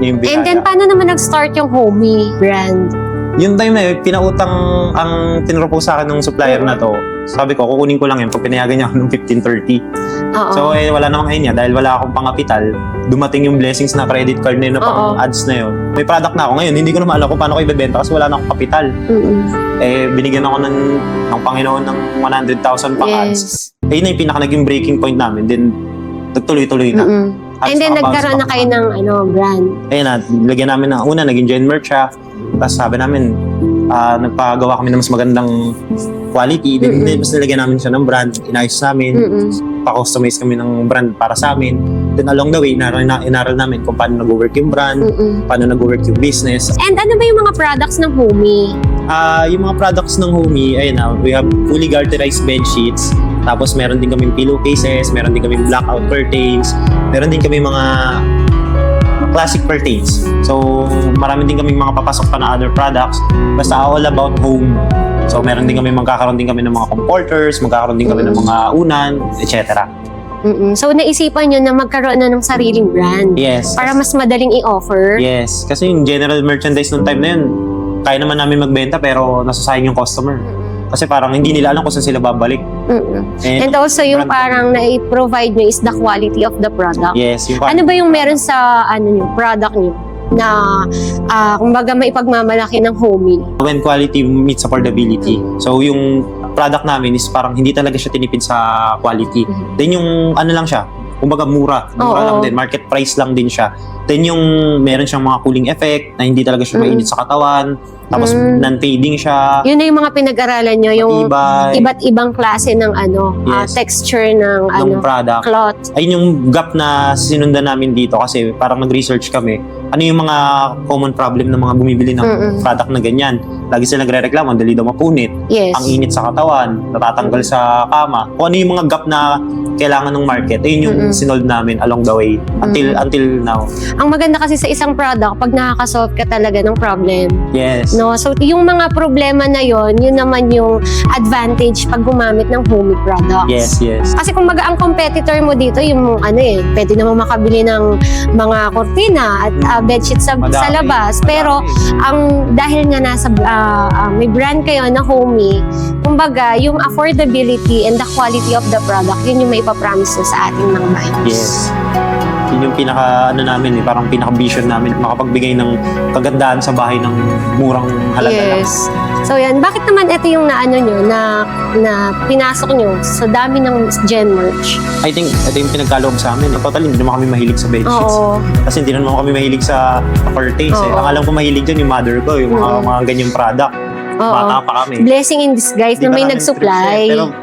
yung And then, biyaya. paano naman nag-start yung Homey brand? Yung time na yun, pinautang ang tinropose sa akin ng supplier na to. Sabi ko, kukunin ko lang yun pag pinayagan niya ako ng 1530. Oo. So, wala namang ayun niya. Dahil wala akong pangapital, dumating yung blessings na credit card na yun, na pang ads na yun. May product na ako ngayon. Hindi ko naman alam kung paano ko ibebenta kasi wala na akong kapital. Binigyan ako ng Panginoon ng 100,000 pang ads. Yun na yung naging breaking point namin. Then, nagtuloy-tuloy na. And then, nagkaroon na kayo ng brand. Ayun na, nilagyan namin una, naging Gen Merch siya. Tapos sabi namin, nagpagawa kami ng mas magandang quality. Then, mas nilagyan namin siya ng brand, inayos namin, pa-customize kami ng brand para sa amin. Then along the way, inaral namin kung paano nag-work yung brand, paano nag-work yung business. And ano ba yung mga products ng Homey? Yung mga products ng Homey, ayun na, we have fully garterized bed sheets. Tapos meron din kaming pillowcases, meron din kaming blackout curtains, meron din kaming mga classic curtains. So, marami din kaming mga papasok pa na other products. Basta all about home. So, meron din magkakaroon din kami ng mga comforters, magkakaroon din kami ng mga unan, etc. So, naisipan nyo na magkaroon na ng sariling brand. Yes. Para mas madaling i-offer. Yes. Kasi yung general merchandise nung time na yun, kaya naman namin magbenta pero nasasayang yung customer. Kasi parang hindi nila alam kung saan sila babalik. And also yung parang na-provide nyo is the quality of the product. Yes. Yung Ano ba yung meron sa product nyo na kumbaga maipagmamalaki ng Homey? When quality meets affordability. So yung product namin is parang hindi talaga siya tinipid sa quality. Then yung lang siya, kumbaga mura lang din, market price lang din siya. Then yung meron siyang mga cooling effect na hindi talaga siya mainit sa katawan. Tapos non-fading siya. Yun na yung mga pinag-aralan nyo, yung iba't ibang klase ng texture ng product. Cloth. Ayun yung gap na sinundan namin dito kasi parang nag-research kami. Ano yung mga common problem ng mga bumibili ng product na ganyan. Lagi sila nagre-reklamo, dali daw mapunit. Yes. Ang init sa katawan, natatanggal sa kama. Kung ano yung mga gap na kailangan ng market, ayun yung sinold namin along the way until now. Ang maganda kasi sa isang product, pag nakakasolve ka talaga ng problem. Yes. No? So, yung mga problema na yon, yun naman yung advantage pag gumamit ng Homey products. Yes, yes. Kasi kung ang competitor mo dito, yung pwede naman makabili ng mga kortina at bedsheet sa labas. Pero, dahil nga nasa, may brand kayo na Homey, kumbaga, yung affordability and the quality of the product, yun yung maipapromise nyo sa ating mga buyers. Yes. Yun yung namin, parang pinaka-vision namin, makapagbigay ng kagandahan sa bahay ng murang halaga lang. Yes. So yan, bakit naman ito yung nyo, na pinasok nyo sa dami ng Gen Merch? I think ito yung pinagkaloob sa amin. Totally, hindi naman kami mahilig sa bedsheets. Kasi hindi naman kami mahilig sa curtains. Ang alam ko mahilig dyan yung mother ko, yung mga ganyang product. Bata pa kami. Blessing in disguise na may nag-supply. Pero